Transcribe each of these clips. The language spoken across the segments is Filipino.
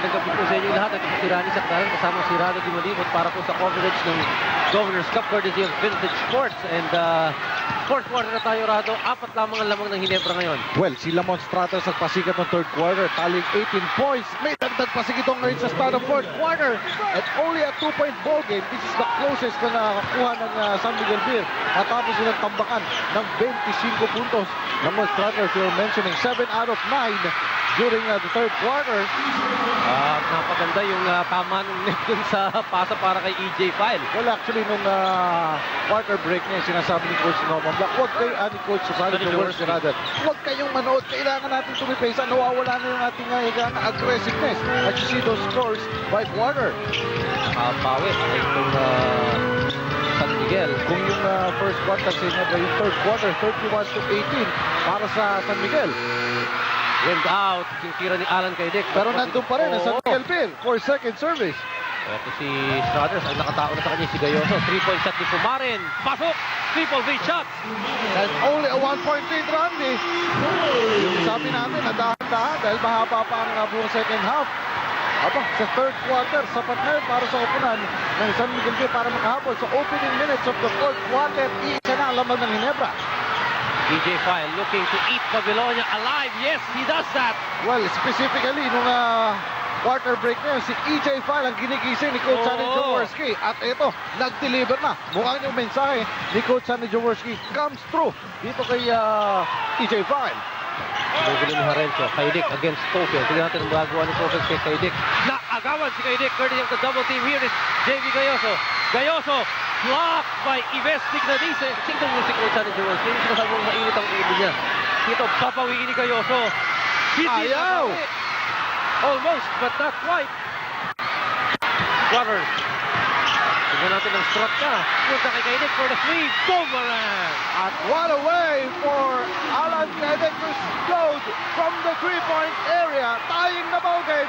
magandang gabi po sa inyo lahat. Ito po si Rani Sakdaran kasama si Rado Di Malibot para po sa coverage ng Governor's Cup courtesy of Vintage Sports. And fourth quarter na tayo, Rado. 4 lamang ang lamang ng Ginebra ngayon. Well, si Lamont Stratas nagpasikat ng third quarter, taling 18 points. May dagdag pasigit ngayon sa start of fourth quarter. At only a 2-point ball game. This is the closest na nakakakuha ng San Miguel Beer. Matapos silang tambakan ng 25 puntos. Lamont Stratas, you're mentioning 7 out of 9 during the third quarter. Napaganda yung tama ng net dun sa pasa para kay EJ File. Well, actually, nung quarter break niya, sinasabi ni Coach Norman Black, huwag kayo, ni Coach Jaworski, huwag kayong manood. Kailangan natin tumipesa. Nawawala na yung ating aggressiveness. At you see those scores by quarter. Pawit. Itong San Miguel. Kung yung first quarter, yung third quarter, 31-18 para sa San Miguel. Wind out. Yung tira ni Alan kay Dick. Pero nandun pa rin ang San Miguel Bill for second service. Ito si Struthers. Ang nakatao na sa kanya si Gayoso. 3-point shot ni Pumarin. Pasok! Triple V shot! And only a 1-point lead, Randy. Yung sabi namin, nadahan-dahan dahil mahaba pa ang buong second half. Sa third quarter, sapat na yun para sa kupunan ng San Miguel Bill para makahabol sa opening minutes of the fourth quarter. Isa na ang lamang ng Ginebra. EJ File looking to eat Babylonia alive. Yes, he does that. Well, specifically, nung quarter break na yun, si EJ File ang ginigising ni Coach Sonny Jaworski. At ito, nag-deliver na. Mukhang yung mensahe ni Coach Sonny Jaworski comes through dito kay EJ File. Bugulin ni Harencio. Kay Dick against Cofield. Tignan natin ang magagawa ni Cofield kay Dick. Naagawan si kay Dick. Courtesy of the double team. Here is JV Gayoso. Gayoso blocked by Ives Dignadice. Tingnan mo si Coach Sonny Jaworski. Hindi sinasabi mong mainit ang ulo niya. Dito, papawiin ni Gayoso. Ayaw! Almost, but not quite. Waters. Tignan natin ang strut ka. Punta kay Dick for the three. Boomerang! At what a way for Alan Kaydik to explode from the three-point area. Tying the ball game.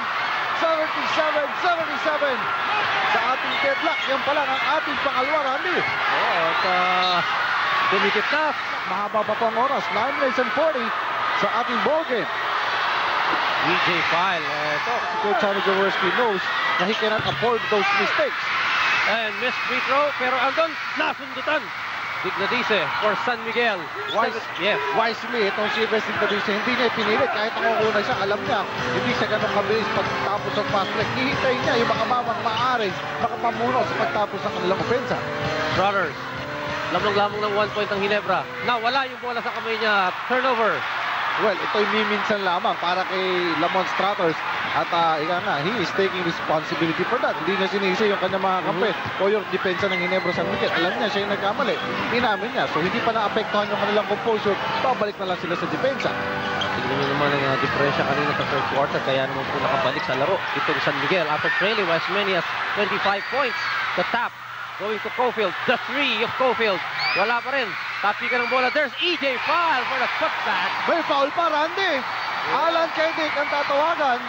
77-77 sa ating deadlock. Yan pala ang ating pangalawa, Randy. At dumikit na. Mahaba pa po ang oras. 9 minutes and 40 sa ating ball game. EJ File. Ito. Si Coach Sonny Jaworski knows na he cannot afford those mistakes. And missed free throw. Pero andun, nasundutan. Dignadice for San Miguel. Yes. Wisely, itong si Ives Dignadice, hindi niya pinilit. Kahit nakukuna siya, alam niya, hindi siya ganun kabilis pagtapos ng fast break. Hihintay niya yung mga mamang maaari makapamuno sa pagtapos ng kanilang opensa. Brothers. Lamang-lamang ng 1 point ang Ginebra. Nawala yung bola sa kamay niya. Turnover. Well, ito'y miminsan lamang para kay Lamont Stratas. At he is taking responsibility for that. Hindi niya sinisi yung kanyang mga kampe o yung depensa ng Ginebra San Miguel. Alam niya, siya yung nagkamali. Inamin niya. So, hindi pa na-apektuhan yung kanilang composure. Babalik na lang sila sa depensa. Tignan niyo naman ang diferensya kanina sa third quarter. Kaya naman po nakabalik sa laro. Itong San Miguel. After trailing as many as 25 points. The tap going to Cofield. The three of Cofield. Wala pa rin. Tapi ka ng bola. There's EJ File for the cutback. May foul pa, Randy. Alan Kaydik ang tatawagan.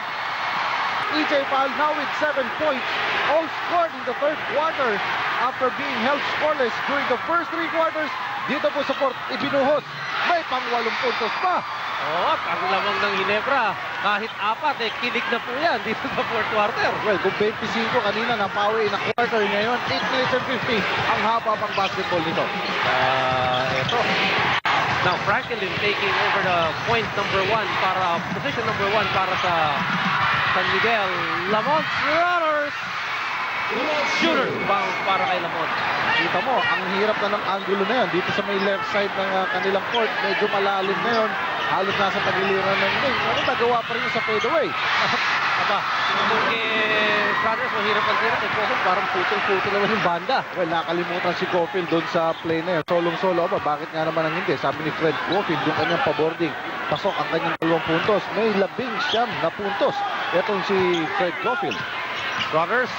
EJ File now with 7 points. All scored in the third quarter after being held scoreless during the first 3 quarters. Dito po sa fourth, ibinuhos. May pang 8 puntos pa. Ang lamang ng Ginebra. Kahit 4, kilig na po yan dito sa fourth quarter. Well, kung 25 kanina, napawi na quarter ngayon, 8 minutes and 50 ang haba pang basketball nito. Ito. Now, Franklin taking over the point number 1 para, position number 1 para sa San Miguel. Lamont Runners. Shooter bounce para kay Lamont. Kita mo, ang hirap na ng angulo na yan. Dito sa may left side ng kanilang court, medyo malalim na yun. Halos nasa tagiliran ng ring. Ano nagawa pa rin yung sa fadeaway? Brothers, mahirap ang tira. Parang putol-putol naman yung banda. Well, nakalimutan si Cofield doon sa play na yun. Solong-solo ba? Bakit nga naman ang hindi? Sabi ni Fred Cofield, yung kanyang paboarding. Pasok ang kanyang 2 puntos. May 19 na puntos. Itong si Fred Cofield. Brothers,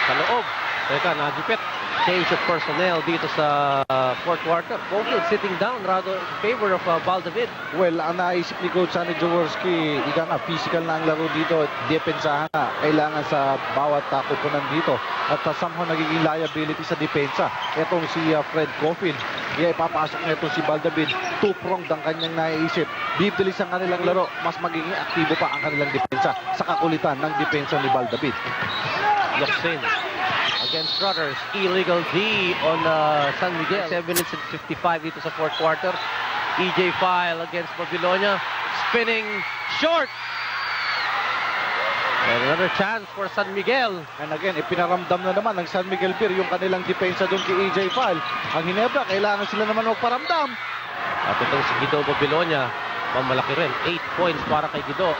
sa loob. Teka, nagipit. Change of personnel dito sa fourth quarter. Cofield sitting down rather in favor of Baldavid. Well, ang naisip ni Coach Sonny Jaworski, ika nga, physical na ang laro dito. Depensahan na. Kailangan sa bawat kupunan dito at somehow nagiging liability sa depensa. Etong si Fred Coffin. Kaya ipapasok na itong si Baldavid. Two-pronged ang kanyang naiisip. Bibilis ang kanilang laro. Mas magiging aktibo pa ang kanilang depensa sa kakulitan ng depensa ni Baldavid. Locsin against Struthers. Illegal D on San Miguel. 7 minutes and 55 dito sa fourth quarter. EJ File against Babylonia. Spinning short. And another chance for San Miguel. And again, ipinaramdam na naman ng San Miguel Beer yung kanilang depensa doon kay EJ File. Ang Ginebra, kailangan sila naman magparamdam. At itong si Guido Babylonia, mamalaki rin. 8 points para kay Guido.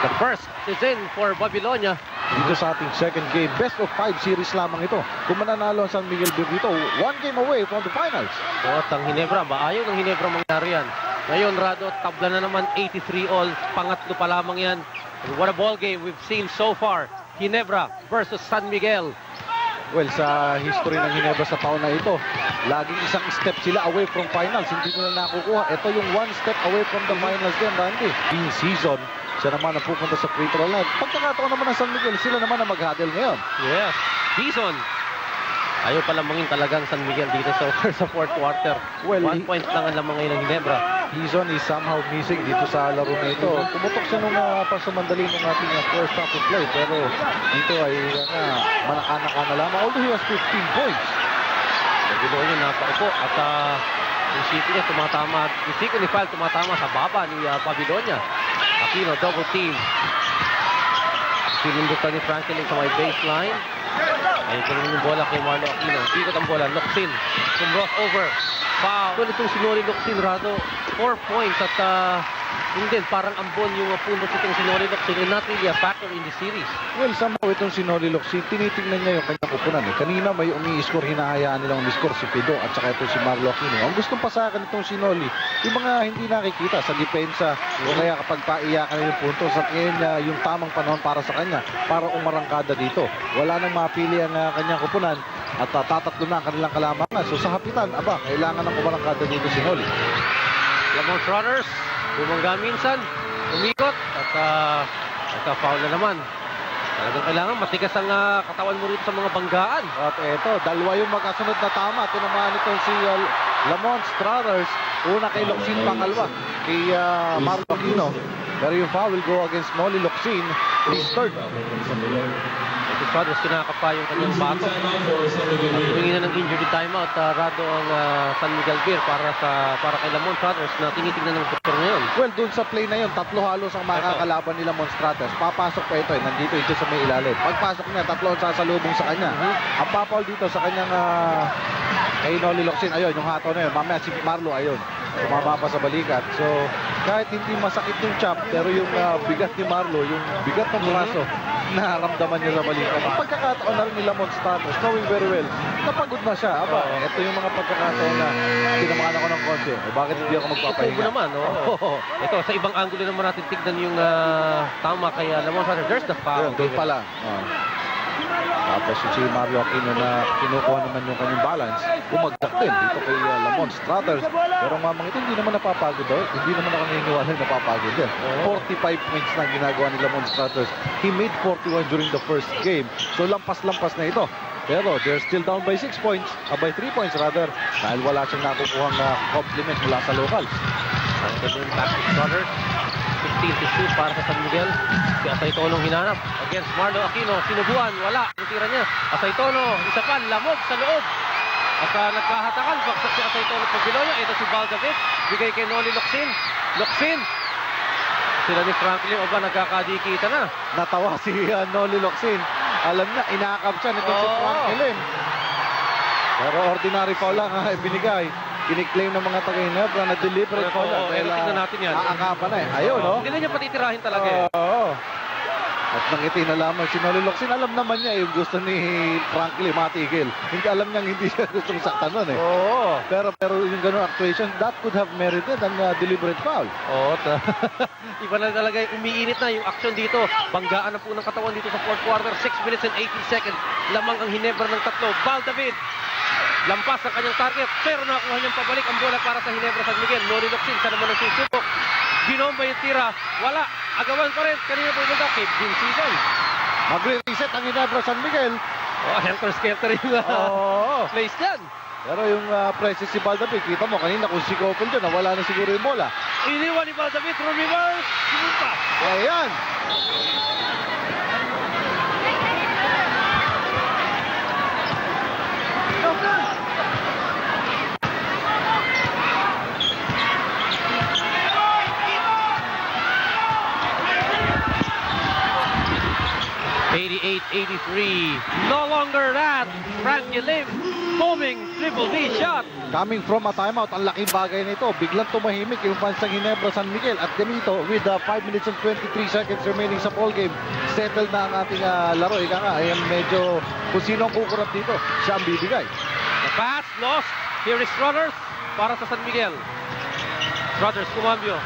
The first is in for Babylonia. Dito sa ating second game, best of 5 series lamang ito. Kung mananalo ang San Miguel Beer dito, 1 game away from the finals. At ang Ginebra, ayaw ng Ginebra mangyari yan. Ngayon, Rado, tabla na naman 83 all. Pangatlo pa lamang yan. What a ball game we've seen so far. Ginebra versus San Miguel. Well, sa history ng Ginebra sa taon na ito, laging isang step sila away from finals. Hindi nila nakukuha. Ito yung 1 step away from the finals din, Randy. In season, siya naman ang pupunta sa free throw line. Pagkakataon naman ng San Miguel, sila naman ang mag-huddle ngayon. Yes. Dizon. Ayaw pa lamangin talagang San Miguel dito sa fourth quarter. Well, 1 point lang ang lamang ngayon ng Ginebra. Dizon is somehow missing dito sa laro na ito. Pumutok siya nung pasamandali ng ating first half of play. Pero dito ay manaka-naka na lamang. Although he has 15 points. Nagulo niya napaupo at yung siko niya tumatama. Yung siko ni File tumatama sa baba ni Babylonia. Aquino, double team. Sinundutan ni Franklin sa may baseline. Ayun ko yung bola kay Marlo Aquino. Ikot ang bola. Locsin. Kumross over. Foul. Ito itong sinuri Locsin, Rado. 4 points at hindi, parang ambon yung puntos itong sinuri Locsin and not really a factor in the series. Well, somehow itong si Noli Locsin, tinitingnan niya yung kanyang kupunan. Kanina may umi-score, hinahayaan nilang umi-score si Pido at saka itong si Marlo Aquino. Ang gustong pasakan itong si Noli, yung mga hindi nakikita sa depensa o kaya kapag paiyakan niya yung puntos at ngayon yung tamang panahon para sa kanya, para umarangkada dito. Wala nang mapili ang kanyang kupunan at tatatlo na ang kanilang kalamangan. So sa hapitan, kailangan ng umarangkada dito si Noli. Lamont Runners, bumangga minsan, umikot at nagka-foul na naman. Talagang kailangan matigas ang katawan mo rito sa mga banggaan. At eto, dalawa yung magkasunod na tama. Tinamaan ito si Lamont Struthers. Una kay Locsin, pangalawa kay Marlo Aquino. Pero yung foul will go against Noli Locsin. He's third. Ito Struthers kinakapa yung kanyang bato. At humingi na ng injury timeout. Rado ang San Miguel Beer para kay Lamont Struthers na tinitignan ng doktor ngayon. Well, dun sa play na yun, tatlo halos ang makakalaban nila Monstratas. Papasok pa ito nandito ito sa may ilalim. Pagpasok niya, tatlo ang sasalubong sa kanya. Ang papaul dito sa kanyang kay Noli Locsin, ayun, yung hato na yun. Mamaya si Marlo, ayun, tumama pa sa balikat. So, kahit hindi masakit yung chop, pero yung bigat ni Marlo, yung bigat ng braso, naramdaman niya sa balikat. Ang pagkakataon na rin nila Monstratas, knowing very well, napagod na siya. Ito yung mga pagkakataon na tinamaan ako ng konti. Bakit hindi ako magpapahinga? Tutubo naman, Ito, sa ibang angulo naman natin tignan yung tama kay Lamont Struthers. There's the foul. Doon pa lang. Tapos si Mario Aquino na kinukuha naman yung kanyang balance, umagdak din dito kay Lamont Struthers. Pero mamang ito hindi naman napapagod daw. Hindi naman ako naniniwala na napapagod din. 45 points na ginagawa ni Lamont Struthers. He made 41 during the first game. So lampas-lampas na ito. Pero they're still down by 6 points, by 3 points rather, dahil wala siyang nakukuhang compliment mula sa locals. Back to Struthers. 15-2 para sa San Miguel. Si Asaytono hinanap against Marlo Aquino. Sinubuan, wala. Ang tira niya. Asaytono, isa pa, lamog sa loob. At nagkahatakan, baksak si Asaytono Babylonia. Ito si Baldavid. Bigay kay Noli Locsin. Locsin. Sila ni Franklin, nagkakadikita na. Natawa si Noli Locsin. Alam niya, inakap siya nito si Franklin. Pero ordinary foul lang binigay. Kiniklaim ng mga taga-Ginebra na deliberate foul lang. Tingnan natin yan. Aakapan na Ayun, Hindi na niya patitirahin talaga At nangiti na lamang si Noli Locsin. Alam naman niya yung gusto ni Franklin matigil. Hindi alam niya hindi siya gustong saktan nun Pero yung gano'ng actuation, that could have merited ang deliberate foul. Iba na talaga yung umiinit na yung action dito. Banggaan na po ng katawan dito sa fourth quarter. 6 minutes and 18 seconds. Lamang ang Ginebra ng tatlo. Baldavid. Lampas ang kanyang target, pero nakuha niyang pabalik ang bola para sa Ginebra San Miguel. Noli Locsin, siya naman ang susubok. Binomba yung tira, wala. Agawan pa rin. Kanina pumunta kay Jim Season. Magre-reset ang Ginebra San Miguel. Oh, helter-skelter yung Oo. place dyan. Pero yung presence si Baldavid, kita mo kanina kung si Kopel dyan, nawala na siguro yung bola. Iniwan ni Baldavid, through reverse. Sinupa. Ayan. No longer that. Frankie Lim, booming triple B shot. Coming from a timeout, ang laking bagay nito. Biglang tumahimik yung pansang Ginebra San Miguel. At ganito, with 5 minutes and 23 seconds remaining sa ball game, settled na ang ating laro. Ika nga, ayan medyo kung sino ang kukurap dito, siya ang bibigay. The pass lost. Here is Struthers para sa San Miguel. Struthers, kumambyo.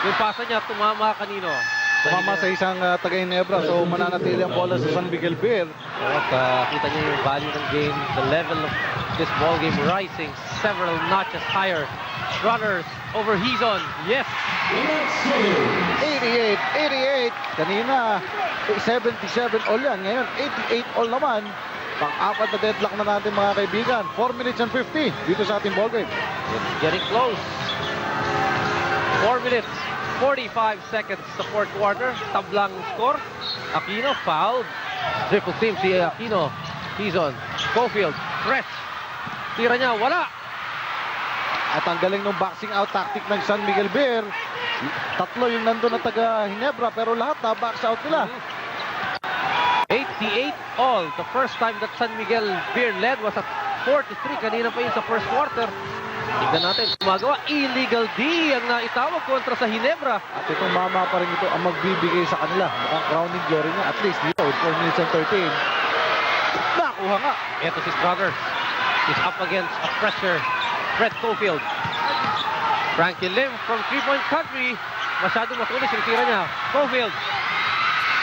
Yung pasa niya, tumama kanino? Tumama sa isang taga Ginebra, so mananatili ang bola sa San Miguel Beer. At kita niyo yung value ng game. The level of this ball game rising several notches higher. Struthers over Hizon. Yes! 88. Kanina, 77 all yan. Ngayon, 88 all naman. Pang-apat na deadlock na natin mga kaibigan. 4 minutes and 50 dito sa ating ball game. It's getting close. 4 minutes, 45 seconds sa fourth quarter. Tablang score. Aquino fouled. Triple team si Aquino. Hizon. Cofield. Stretch. Tira niya. Wala. At ang galing ng boxing out tactic ng San Miguel Beer. Tatlo yung nandun na taga Ginebra pero lahat na box out nila. 88 all. The first time that San Miguel Beer led was at 4-3. Kanina pa yun sa first quarter. Tignan natin. Gumagawa. Illegal D ang naitawag kontra sa Ginebra. At itong mama pa rin ito ang magbibigay sa kanila. Mukhang crowning glory niya. At least dito, 4 minutes and 13. Nakuha nga. Ito si Struthers. He's up against a pressure. Brett Cofield. Frankie Lim from 3-point country. Masyado matulis yung tira niya. Cofield.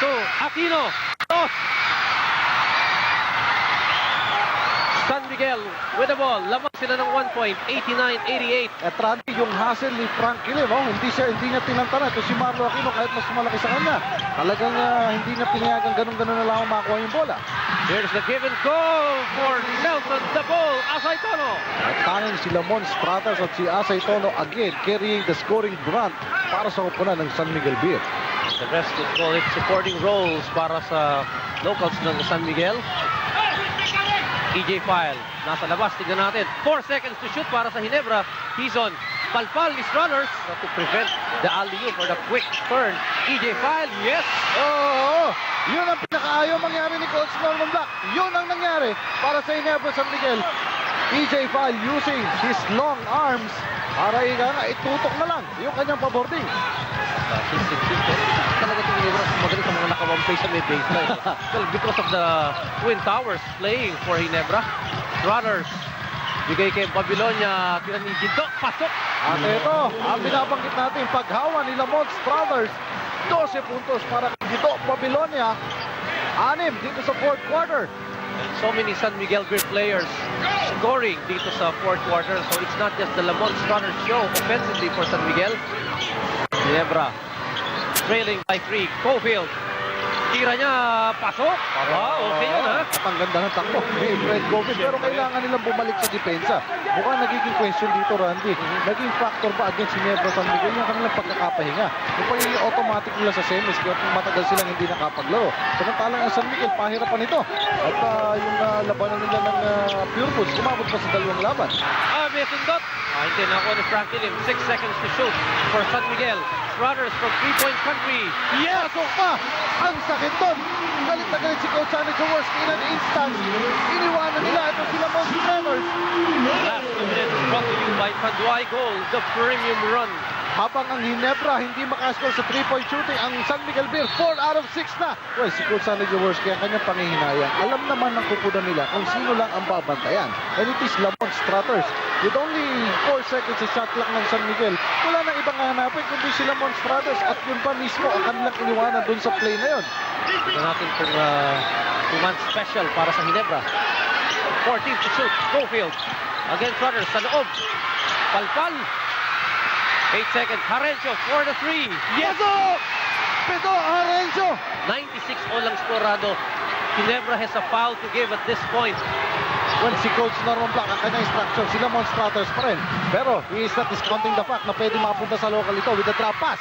To Aquino. Toss. San Miguel with the ball. Lamang sila ng 1 point. 89-88. At Randy, yung hustle ni Frankie Lim, hindi niya tinantana. Ito si Marlo Aquino kahit mas malaki sa kanya. Talagang hindi niya pinayagan ganun-ganun na lang makakuha yung bola. Here's the give and go for Nelson the ball. Asay Tono. At tanging si Lamon Stratas at si Asay Tono again carrying the scoring grunt para sa koponan ng San Miguel Beer. The rest would call it supporting roles para sa locals ng San Miguel. EJ File, nasa labas, tignan natin. 4 seconds to shoot para sa Ginebra. Hizon, palpal ni Struthers to prevent the alley-oop or the quick turn. EJ File, yes! Oo! Yun ang pinakaayaw mangyari ni Coach Norman Black. Yun ang nangyari para sa Ginebra San Miguel. EJ File using his long arms para itutok na lang yung kanyang paboarding. Talaga itong Ginebra magaling sa mga naka-one-play sa may baseline. Well, because of the Twin Towers playing for Ginebra. Struthers, bigay kay Babylonia, tira ni Ginto, pasok! At ito, ang binabanggit natin, paghawa ni Lamont Struthers, 12 puntos para kay Gito Babylonia, 6 dito sa fourth quarter. And so many San Miguel Beer players scoring dito sa fourth quarter. So it's not just the Lamont Struthers show offensively for San Miguel. Ginebra trailing by 3. Cofield. Tira niya. Pasok. Wow, okay yun ha. At ang ganda ng takbo ni Fred Gomez. Pero kailangan nilang bumalik sa depensa. Mukhang nagiging question dito, Randy. Naging factor ba against Ginebra San Miguel yung kanilang pagkakapahinga? Yung pagiging automatic nila sa semis kaya matagal silang hindi nakapaglaro. Samantalang ang San Miguel, pahirapan ito. At yung labanan nila ng Pure Foods, umabot pa sa 2 laban. May sundot. Hindi na ako ni Frankie Lim. 6 seconds to shoot for San Miguel. Struthers from 3-point country. Yes! Pasok pa! Ang sakit doon! Galit na galit si Coach Sandy Jaworski in an instant. Iniwanan nila ito sila Mons Tremors. Last 2 minutes brought to you by Panduay Gold, the premium run. Habang ang Ginebra hindi makascore sa 3-point shooting, ang San Miguel Beer 4 out of 6 na. Well, si Coach Sandy Jaworski ang kanyang pangihinayang. Alam naman ng kupunan nila kung sino lang ang babantayan. And it is Lamont Struthers. With only 4 seconds sa shot clock ng San Miguel, wala nang ibang hanapin kundi si Lamont Struthers at yun pa mismo ang kanilang iniwanan dun sa play na yun. Tignan natin kung 2-man special para sa Ginebra. 14 to shoot. Cofield. Again, Struthers sa loob. Palpal. 8 seconds. Harencio for the 3. Yes! Pito Arencio. 96 all ang skorado. Ginebra has a foul to give at this point. When si Coach Norman Black ang kanyang instruction, sila Monstrators pa rin. Pero he is not discounting the fact na pwede makapunta sa local ito with the drop pass.